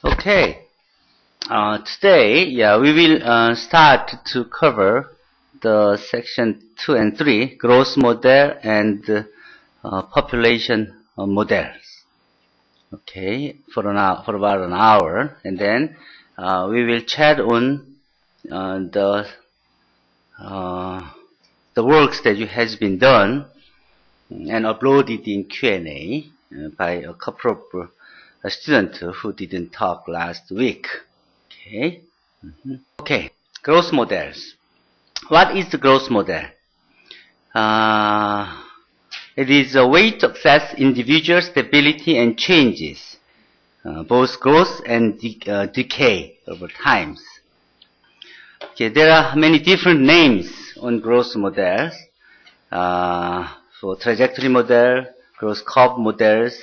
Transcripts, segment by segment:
Okay, today, we will start to cover the section 2 and 3, growth model and population models. Okay, for about an hour, and then we will chat on the works that has been done and uploaded in Q&A by a couple of students who didn't talk last week. Okay. Okay. Growth models. What is the growth model? It is a way to assess individual stability and changes, both growth and decay over times. Okay, there are many different names on growth models. For trajectory model, growth curve models,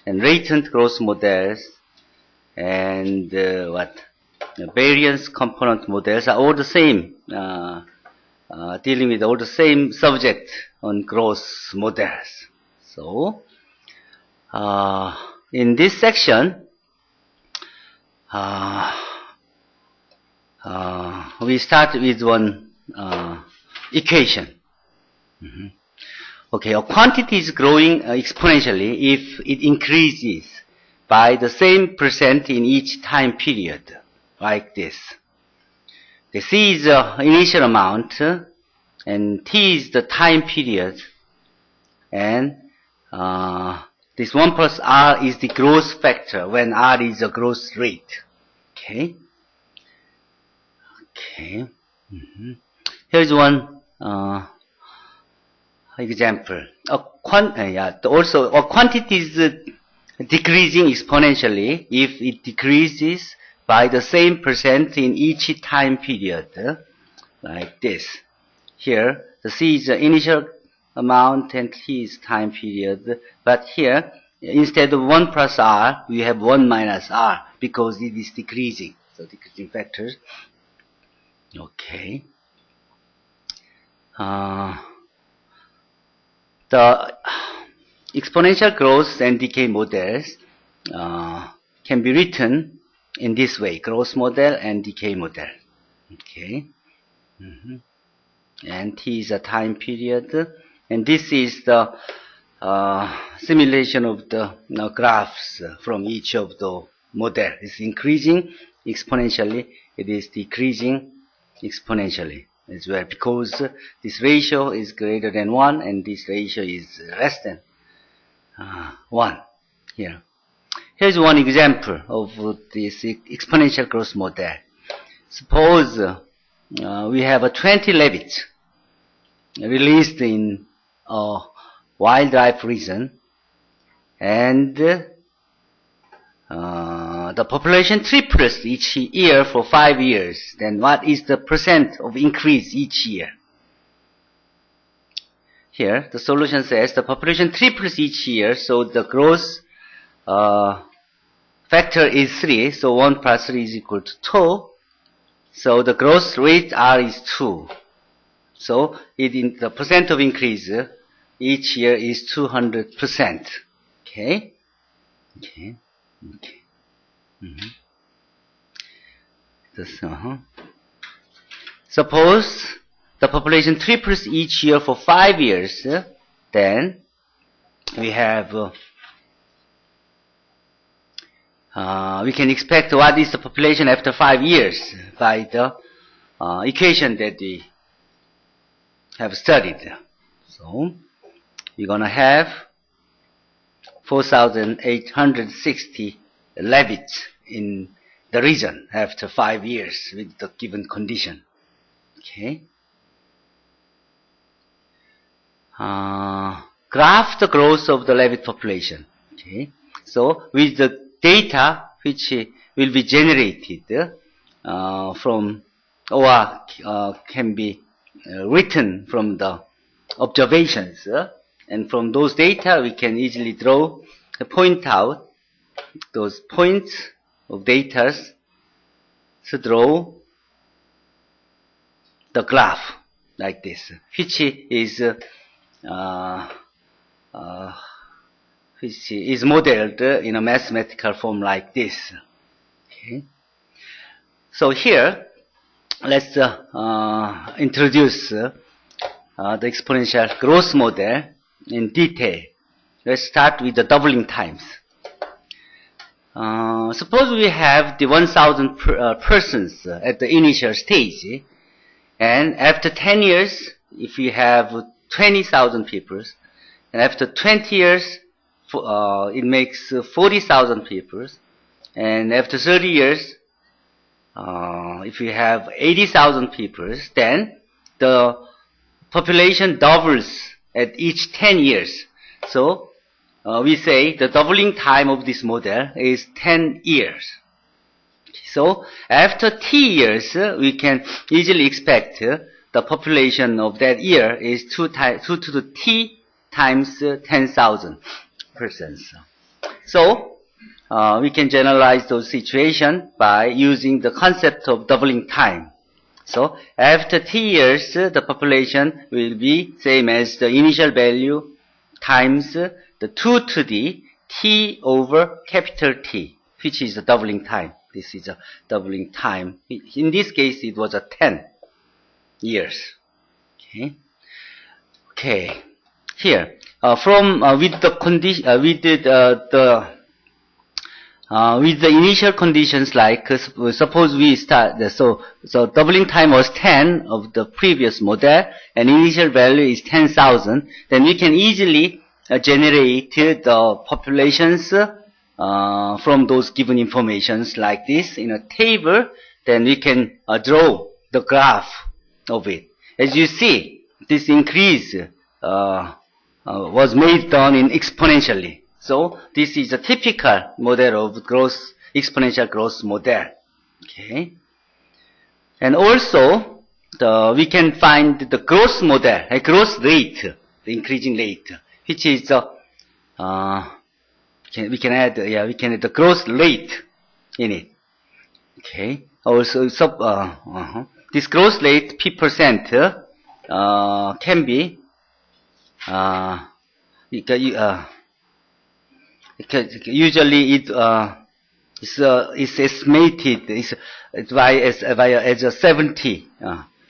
and latent growth models, and variance component models are all the same, dealing with all the same subject on growth models. So, in this section, we start with one equation. Okay, a quantity is growing exponentially if it increases by the same percent in each time period, like this. The C is the initial amount, and T is the time period, and this 1 plus R is the growth factor when R is the growth rate. Okay. Okay. Here's one example. Also, a quantity is decreasing exponentially if it decreases by the same percent in each time period, like this. Here, the C is the initial amount and T is time period. But here, instead of 1 plus R, we have 1 minus R because it is decreasing. So decreasing factors. Okay. The exponential growth and decay models can be written in this way: growth model and decay model. Okay. And T is a time period, and this is the simulation of the graphs from each of the model. It's increasing exponentially. It is decreasing exponentially as well, because this ratio is greater than 1 and this ratio is less than 1 here. Here's one example of this exponential growth model. Suppose we have a 20 rabbits released in a wildlife region, and the population triples each year for 5 years. Then what is the percent of increase each year? Here, the solution says the population triples each year, so the growth factor is 3, so 1 plus 3 is equal to 2. So the growth rate R is 2. So the percent of increase each year is 200%. Okay? Okay. Okay. Suppose the population triples each year for 5 years, then we have we can expect what is the population after 5 years by the equation that we have studied. So we're gonna have 4,860 rabbits in the region after 5 years with the given condition. Okay. Graph the growth of the rabbit population. Okay. So with the data which will be generated from or can be written from the observations, and from those data we can easily point out those points of data to draw the graph like this, which is modeled in a mathematical form like this. Okay. So here, let's introduce the exponential growth model in detail. Let's start with the doubling times. Suppose we have the 1,000 persons at the initial stage, and after 10 years, if we have 20,000 people, and after 20 years, it makes 40,000 people, and after 30 years, if we have 80,000 people, then the population doubles at each 10 years. So we say the doubling time of this model is 10 years. So after t years, we can easily expect the population of that year is 2 to the t times 10,000 persons. So we can generalize those situations by using the concept of doubling time. So after t years, the population will be same as the initial value times the 2 to the t over capital T, which is the doubling time. This is a doubling time. In this case, it was a 10 years. Okay. Okay. Here, with the condition, with the initial conditions, like suppose we start, so doubling time was 10 of the previous model, and initial value is 10,000. Then we can easily generate the populations from those given informations like this in a table. Then we can draw the graph of it. As you see, this increase was done in exponentially. So this is a typical model of exponential growth model. Okay, and also we can find the growth model, a growth rate, the increasing rate, which is we can add the growth rate in it. Okay, also this growth rate p% can be usually it's estimated as a 70,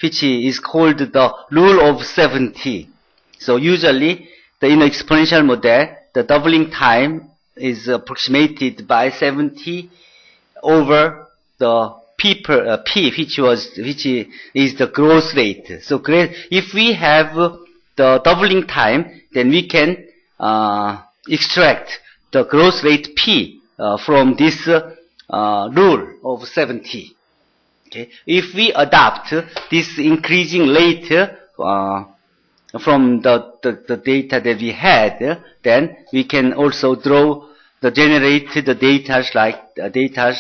which is called the rule of 70. So usually in the exponential model, the doubling time is approximated by 70 over the p, which is the growth rate. So if we have the doubling time, then we can extract the growth rate p from this rule of 70. Okay, if we adopt this increasing rate from the data that we had, then we can also generate the data like data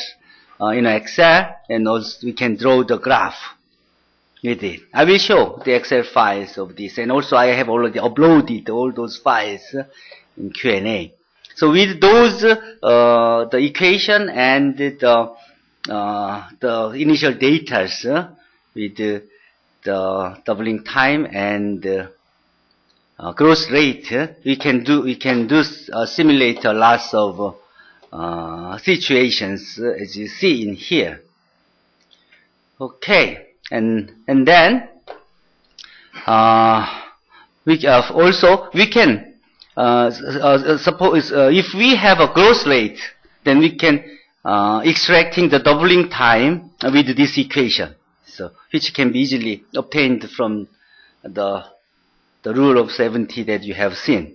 in Excel, and also we can draw the graph with it. I will show the Excel files of this, and also I have already uploaded all those files in Q&A. So with those, the equation and the initial data with the doubling time and growth rate, we can simulate a lot of situations as you see in here. Okay, and then we can suppose if we have a growth rate, then we can extracting the doubling time with this equation, so which can be easily obtained from the rule of 70 that you have seen.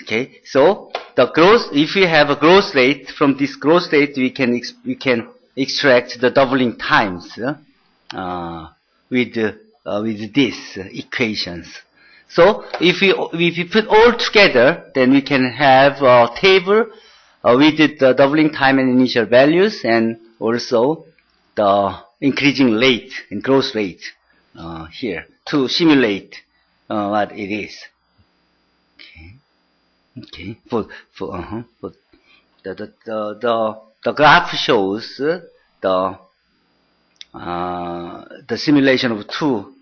Okay, so if we have a growth rate, from this growth rate we can extract the doubling times with these equations. So if we put all together, then we can have a table with the doubling time and initial values, and also the increasing rate and growth rate here to simulate what it is. Okay. The graph shows the simulation of two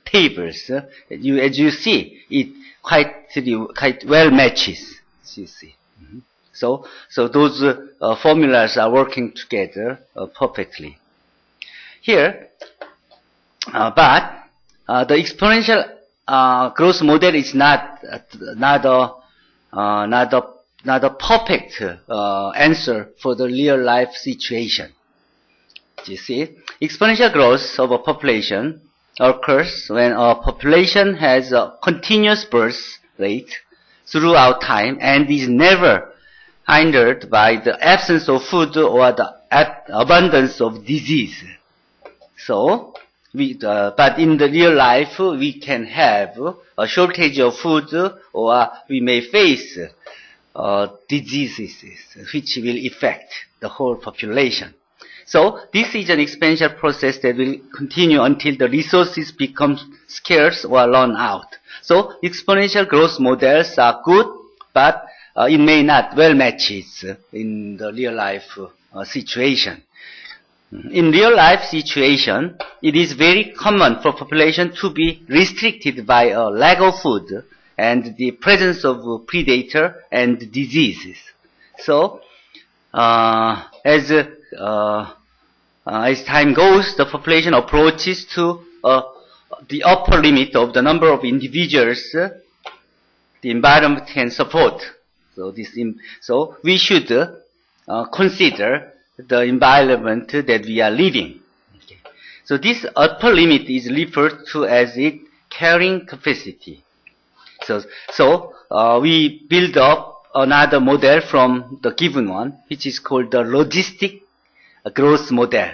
tables. As you see, it quite well matches. As you see. So those formulas are working together perfectly. Here, but the exponential growth model is not a perfect answer for the real life situation. You see, exponential growth of a population occurs when a population has a continuous birth rate throughout time and is never hindered by the absence of food or the abundance of disease. So, but in the real life, we can have a shortage of food, or we may face diseases which will affect the whole population. So, this is an exponential process that will continue until the resources become scarce or run out. So, exponential growth models are good, but it may not well match it in the real life situation. In real life situation, it is very common for population to be restricted by a lack of food and the presence of predator and diseases. So, as time goes, the population approaches to the upper limit of the number of individuals the environment can support. So we should consider the environment that we are living. Okay. So this upper limit is referred to as its carrying capacity. So we build up another model from the given one, which is called the logistic growth model,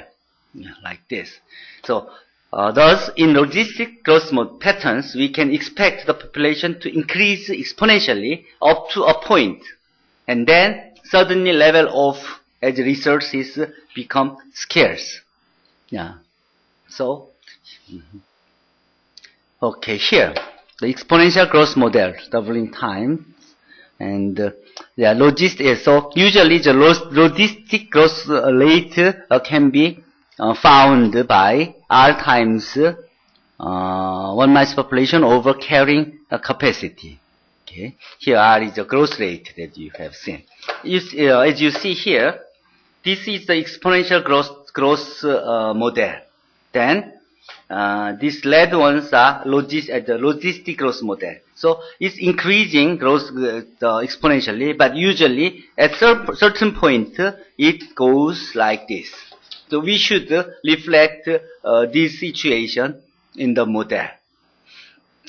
like this. So thus, in logistic growth patterns, we can expect the population to increase exponentially up to a point, and then suddenly level off as resources become scarce. Yeah. So, okay, here the exponential growth model, doubling time, and so usually the logistic growth rate can be found by R times 1 mass population over carrying capacity. Okay, here R is the growth rate that you have seen. As you see here, this is the exponential growth model. Then these red ones are the logistic growth model. So it's increasing growth exponentially, but usually at certain point it goes like this. So we should reflect this situation in the model.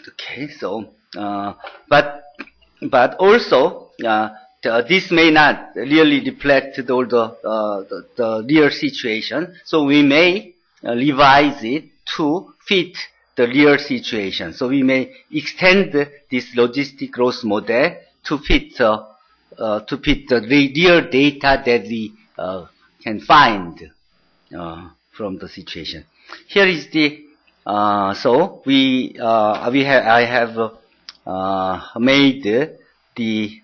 Okay, so but also this may not really reflect all the real situation. So we may revise it to fit the real situation. So we may extend this logistic growth model to fit the real data that we can find from the situation. Here is the I have made the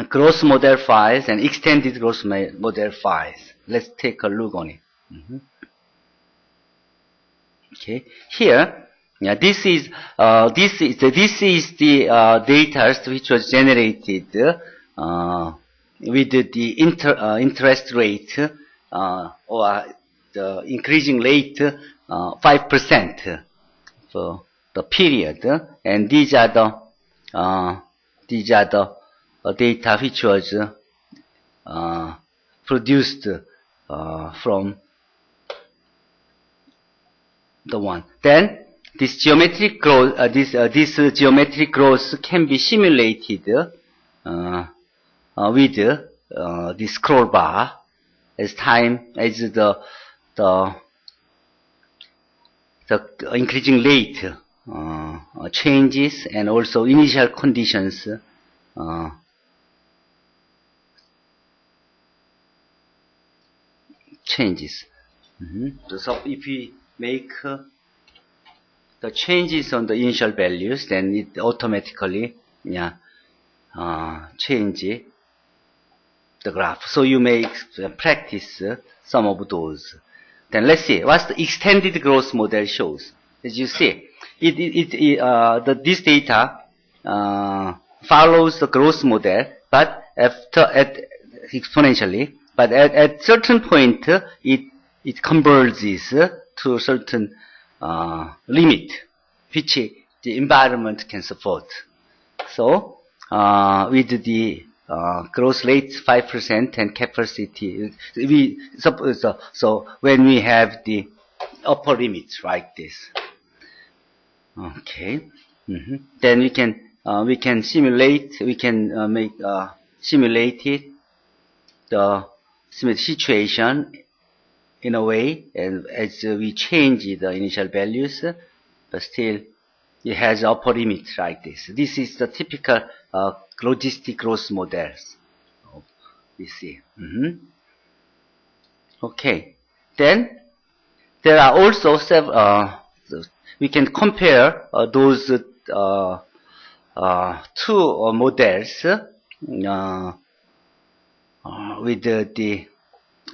growth model files and extended growth model files. Let's take a look on it. Okay, here, this is the data which was generated with the interest rate or the increasing rate 5% for the period, and these are the data which was produced from the one. Then this geometric growth, this geometric growth can be simulated with the scroll bar as the increasing rate changes, and also initial conditions changes. So if we make the changes on the initial values, then it automatically change the graph. So you may practice some of those. Then let's see what the extended growth model shows. As you see, this data follows the growth model, but exponentially, but at certain point it converges to a certain limit which the environment can support. So with the growth rate 5% and capacity, so when we have the upper limits like this, okay, then we can simulate, simulate it, the situation in a way, and as we change the initial values, but still it has upper limit like this. This is the typical logistic growth models. We see. Okay. Then there are also several. We can compare those two models with the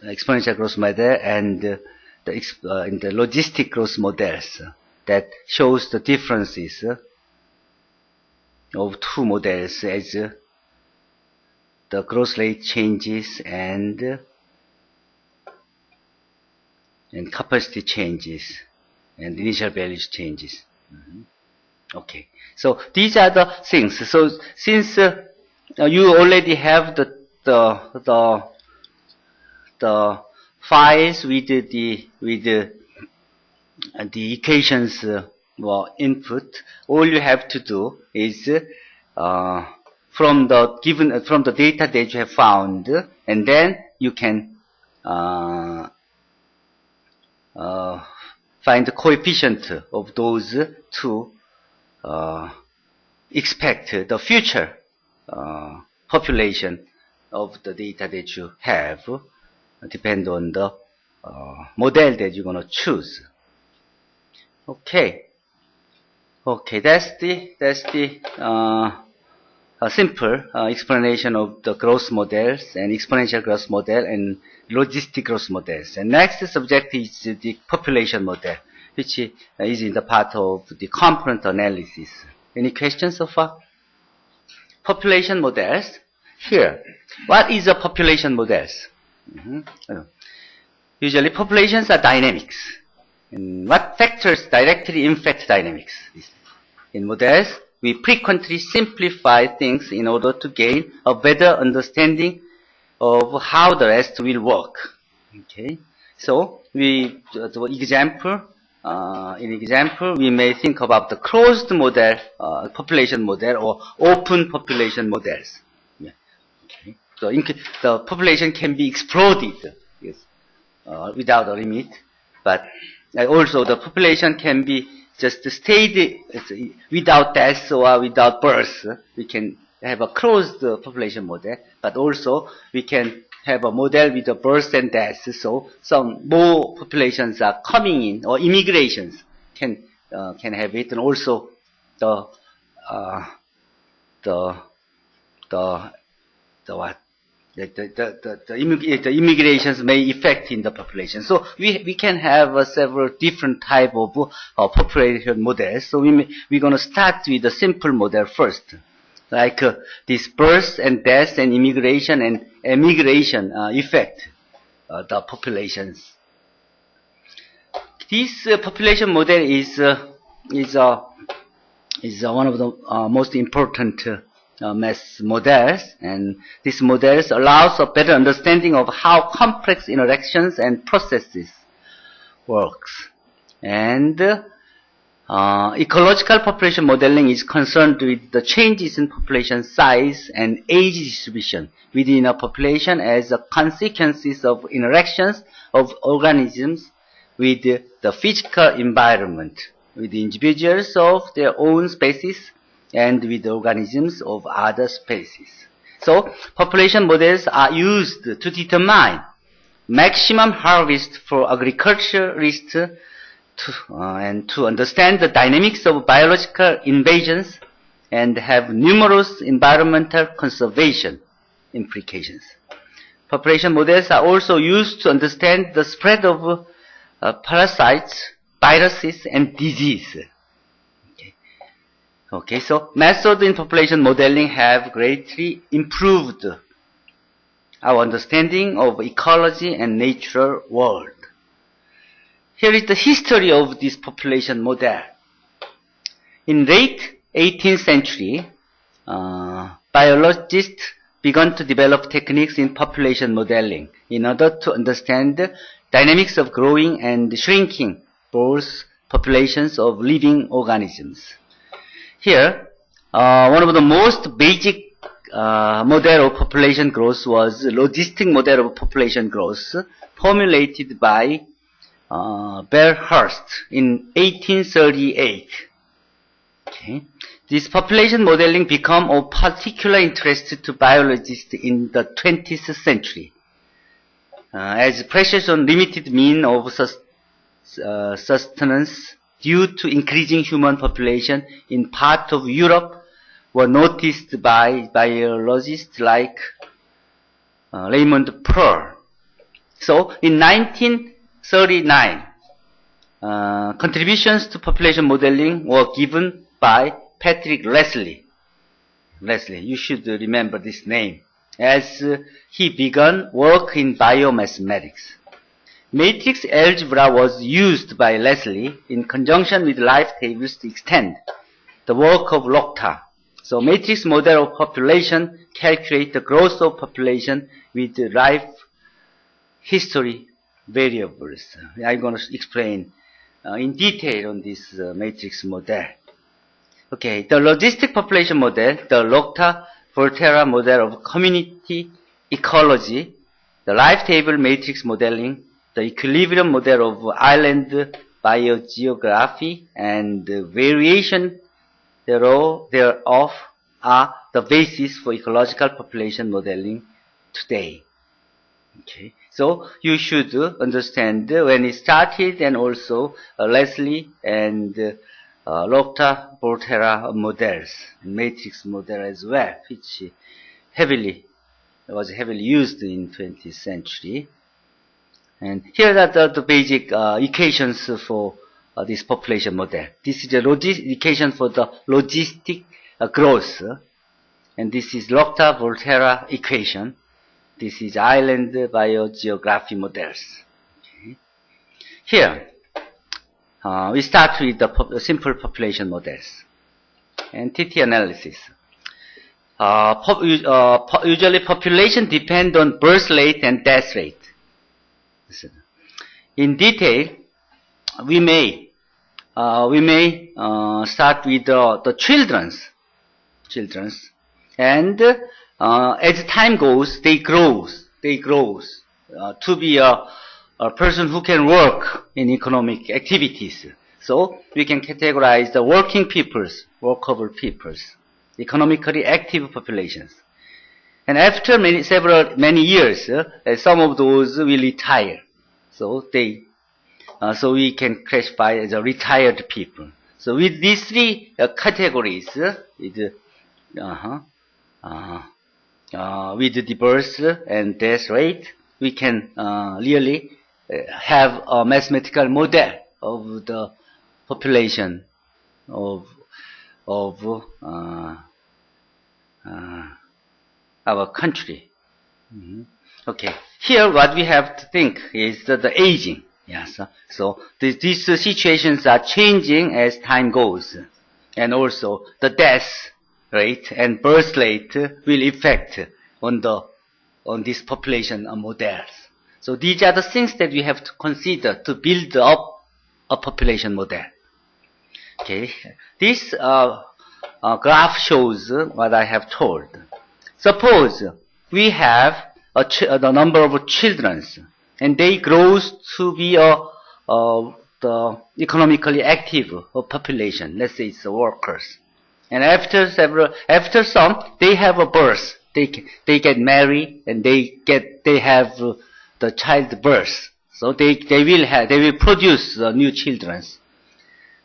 exponential growth model and the logistic growth models. That shows the differences of two models as the growth rate changes and capacity changes and initial values changes. Okay, so these are the things. So since you already have the files with the equations input, all you have to do is from the data that you have found, and then you can find the coefficient of those to expect the future population of the data that you have, depend on the model that you're going to choose. Okay, that's the simple explanation of the growth models and exponential growth model and logistic growth models. And next subject is the population model, which is in the part of the component analysis. Any questions so far? Population models. Here, what is a population models? Usually populations are dynamics. And what factors directly impact dynamics? In models, we frequently simplify things in order to gain a better understanding of how the rest will work. Okay, so in example, we may think about the closed model, population model, or open population models. Yeah. Okay. So the population can be exploded, yes, without a limit, but also the population can be just stayed without death or without birth. We can have a closed population model, but also we can have a model with a birth and death. So some more populations are coming in, or immigrations can have it, and also the immigrations may affect in the population. So we can have several different type of population models. So we're going to start with a simple model first, like this birth and death and immigration and emigration affect the populations. This population model is one of the most important math models, and this models allows a better understanding of how complex interactions and processes works. And ecological population modeling is concerned with the changes in population size and age distribution within a population as a consequences of interactions of organisms with the physical environment, with the individuals of their own species and with the organisms of other species. So population models are used to determine maximum harvest for agriculturalists and to understand the dynamics of biological invasions and have numerous environmental conservation implications. Population models are also used to understand the spread of parasites, viruses, and disease. Okay, so methods in population modeling have greatly improved our understanding of ecology and natural world. Here is the history of this population model. In late 18th century, biologists began to develop techniques in population modeling in order to understand the dynamics of growing and shrinking both populations of living organisms. Here, one of the most basic model of population growth was the logistic model of population growth formulated by Hurst in 1838. Okay. This population modeling became of particular interest to biologists in the 20th century, as pressures on limited means of sustenance due to increasing human population in part of Europe were noticed by biologists like Raymond Pearl. So, in 1939, contributions to population modeling were given by Patrick Leslie. You should remember this name, as he began work in biomathematics. Matrix algebra was used by Leslie in conjunction with life tables to extend the work of Lochta. So matrix model of population calculate the growth of population with life history variables. I'm going to explain in detail on this matrix model. Okay, the logistic population model, the Lochta-Volterra model of community ecology, the life table matrix modeling, the equilibrium model of island biogeography, and the variation thereof are the basis for ecological population modeling today. Okay, so you should understand when it started, and also Leslie and Lochta-Volterra models, matrix model as well, which was heavily used in 20th century. And here are the basic equations for this population model. This is the equation for the logistic growth, and this is Lochta-Volterra equation. This is island biogeography models. Okay. Here, we start with the simple population models. Entity analysis. Usually population depend on birth rate and death rate. In detail, we may start with the children's, and as time goes, they grow to be a person who can work in economic activities. So we can categorize the working peoples, workable peoples, economically active populations. And after many years, some of those will retire. So we can classify as a retired people. So with these three categories, with the birth and death rate, we can really have a mathematical model of the population of our country. Okay, here what we have to think is the aging. Yes, so these situations are changing as time goes, and also the death rate and birth rate will affect on this population models. So these are the things that we have to consider to build up a population model. Okay, this graph shows what I have told. Suppose we have the number of children, and they grow to be the economically active population. Let's say it's the workers. And after some, they have a birth. They get married, and they have the childbirth. So they will produce new children.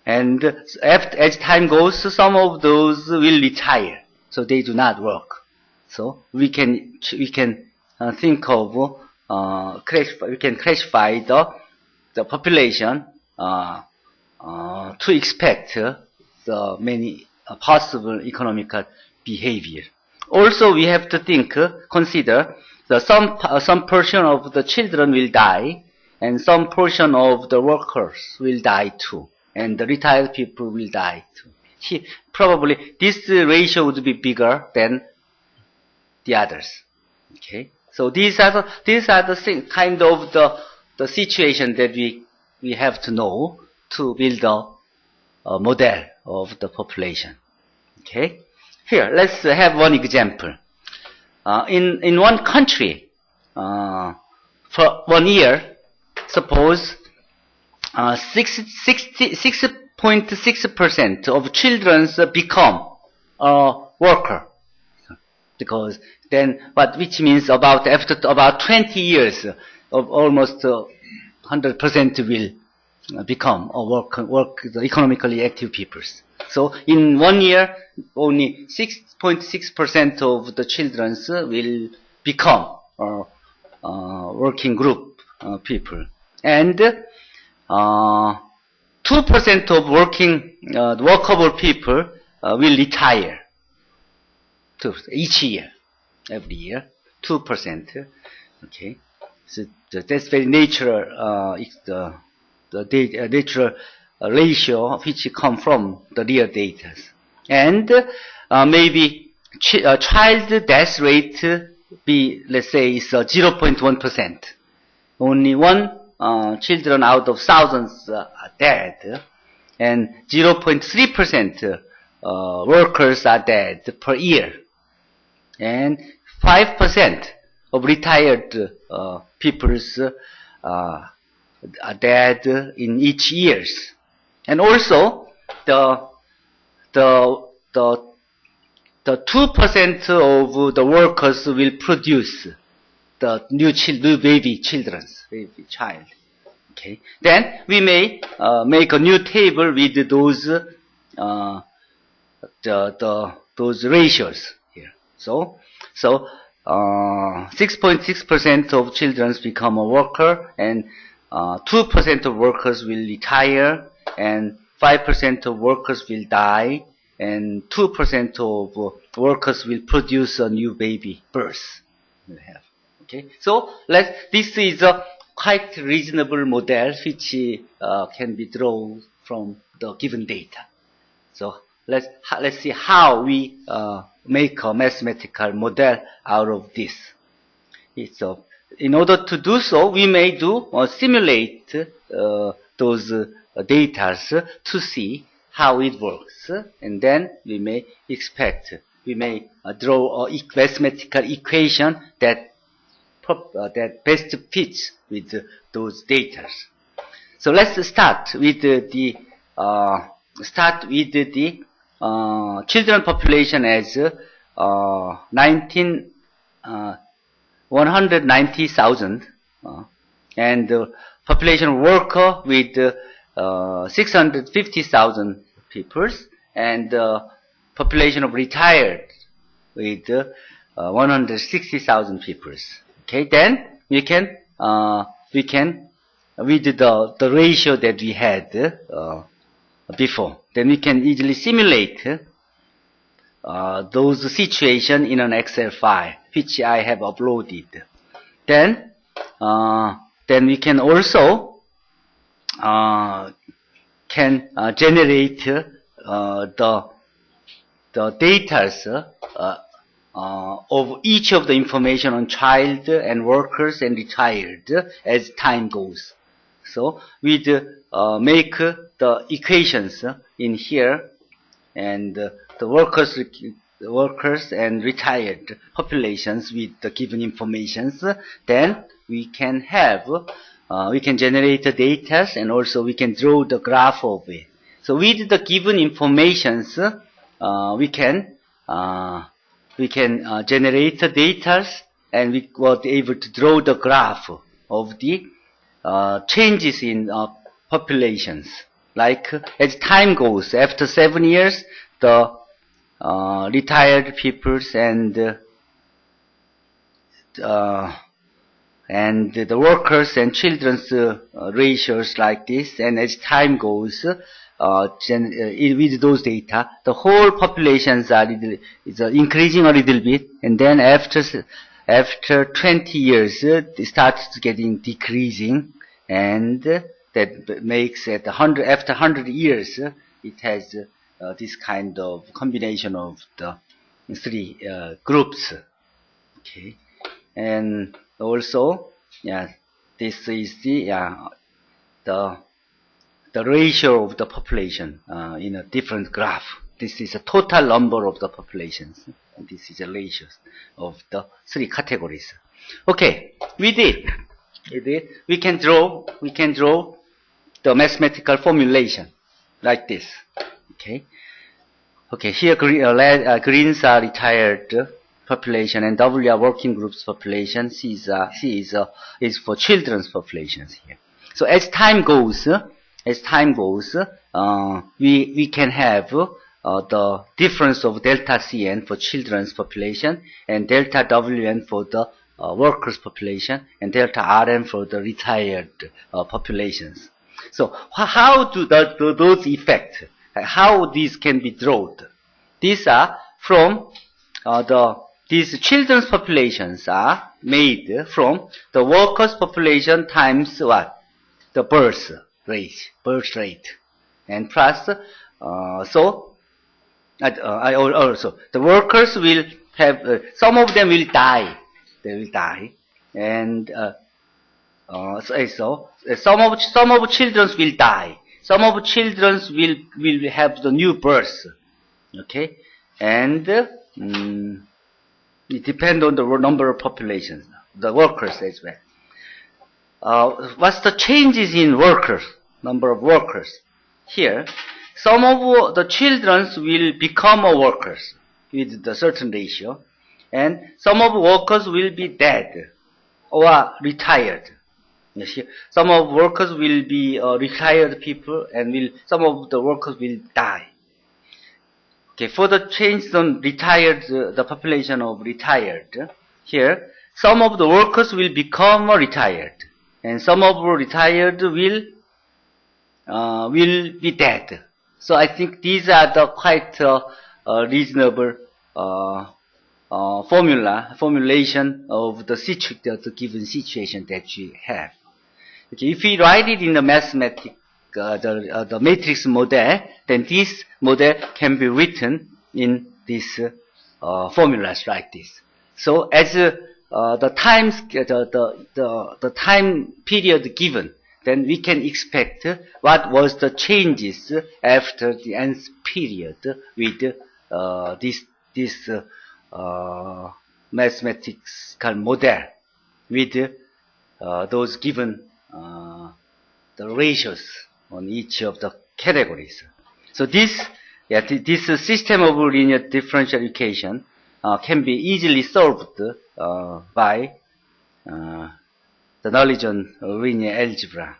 And as time goes, some of those will retire, so they do not work. So we can think of we can classify the population to expect the many possible economical behavior. also we have to consider some portion of the children will die, and some portion of the workers will die too, and the retired people will die too. Probably this ratio would be bigger than the others. Okay, so these are the kind of the situation that we have to know to build a model of the population. Okay, here let's have one example. In one country, for 1 year, suppose 6.6% of children become a worker, because then which means after about 20 years, of almost 100% will become the economically active peoples. So in 1 year, only 6.6% of the children will become working group people, and 2% of workable people will retire each year, every year, 2%. Okay, so that's very natural. The natural ratio which come from the real data, and maybe child death rate be, let's say, is 0.1%. Only one children out of thousands are dead, and 0.3% workers are dead per year, and 5% of retired peoples are dead in each years. And also the 2% of the workers will produce the new baby child. Okay, then we may make a new table with those those ratios here. So 6.6% of children become a worker, and 2% of workers will retire, and 5% of workers will die, and 2% of workers will produce a new baby birth. Okay, so this is a quite reasonable model which can be drawn from the given data. So let's see how we make a mathematical model out of this. So in order to do so, we may simulate those data to see how it works, and then we may draw a mathematical equation that best fits with those data. So let's start with the children population as 190,000, and population worker with 650,000 people, and population of retired with 160,000 people. Okay, then we can with the ratio that we had before, then we can easily simulate those situations in an Excel file which I have uploaded. Then we can also generate the data of each of the information on child and workers and retired as time goes. So we make the equations in here, and the workers and retired populations with the given informations. Then we can generate the data, and also we can draw the graph of it. So with the given informations, we can generate the data, and we were able to draw the graph of the changes in populations. Like as time goes, after 7 years, the retired peoples and the workers and children's ratios like this, and as time goes, with those data, the whole populations are increasing a little bit, and then after 20 years, it starts getting decreasing, and that makes it after 100 years, it has this kind of combination of the three groups. Okay, and also, this is the ratio of the population in a different graph. This is a total number of the populations, and this is the ratios of the three categories. Okay, we can draw the mathematical formulation like this. Okay, here greens are retired population, and W are working groups population. C is for children's populations here. So as time goes, we can have the difference of delta Cn for children's population, and delta Wn for the workers population, and delta Rn for the retired populations. So how do those effects, how these can be drawn? These are from these children's populations are made from the workers population times what? The birth rate, and plus also the workers will have some of them will die. They will die, and so some of children will die. Some of children will have the new birth. Okay, and it depends on the number of populations, the workers as well. What's the changes in workers, number of workers? Here, some of the children will become workers with the certain ratio, and some of workers will be dead or retired. Some of workers will be retired people, and some of the workers will die. Okay, for the change on retired, the population of retired, here, some of the workers will become retired, and some of the retired will be dead. So I think these are the quite reasonable formulation of the given situation that you have. Okay, if we write it in the mathematics, the matrix model, then this model can be written in these formulas like this. So as the time period given, then we can expect what was the changes after the nth period with this mathematical model with those given the ratios on each of the categories. So this system of linear differential equation can be easily solved by the knowledge on linear algebra.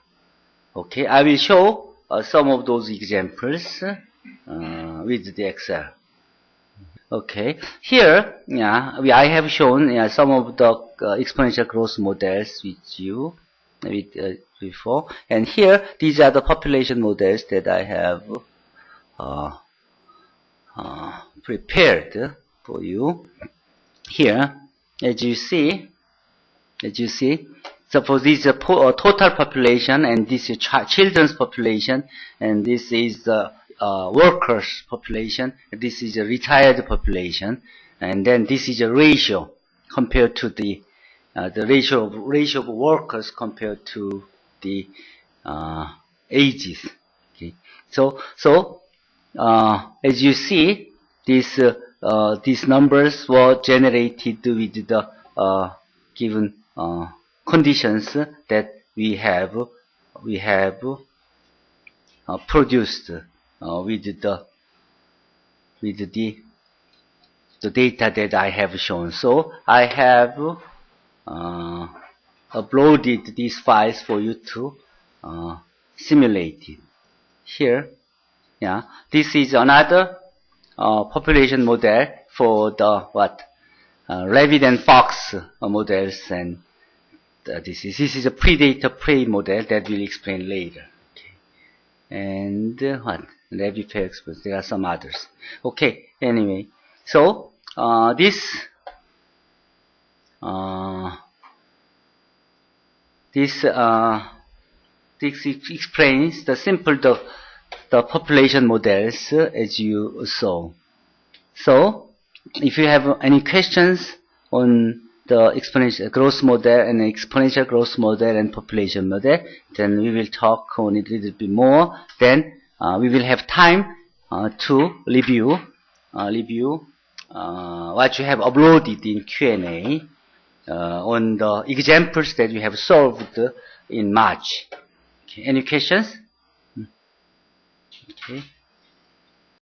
Okay, I will show some of those examples with the Excel. Okay, here, I have shown some of the exponential growth models with you before, and here these are the population models that I have prepared for you. Here, as you see, suppose this is a total population, and this is children's population, and this is the workers population, and this is a retired population, and then this is a ratio compared to the ratio of workers compared to the ages. Okay, so as you see, these numbers were generated with the given conditions that we have produced with the data that I have shown. So I have uploaded these files for you to simulate it. Here, this is another population model for the rabbit and fox models, and this is a predator prey model that we'll explain later. Okay. and what? Levy pair exponents. There are some others. Okay, anyway. So, this explains the population models as you saw. So, if you have any questions on the exponential growth model and exponential growth model and population model, then we will talk on it a little bit more. Then we will have time to review what you have uploaded in Q&A on the examples that you have solved in March. Okay. Any questions? Okay.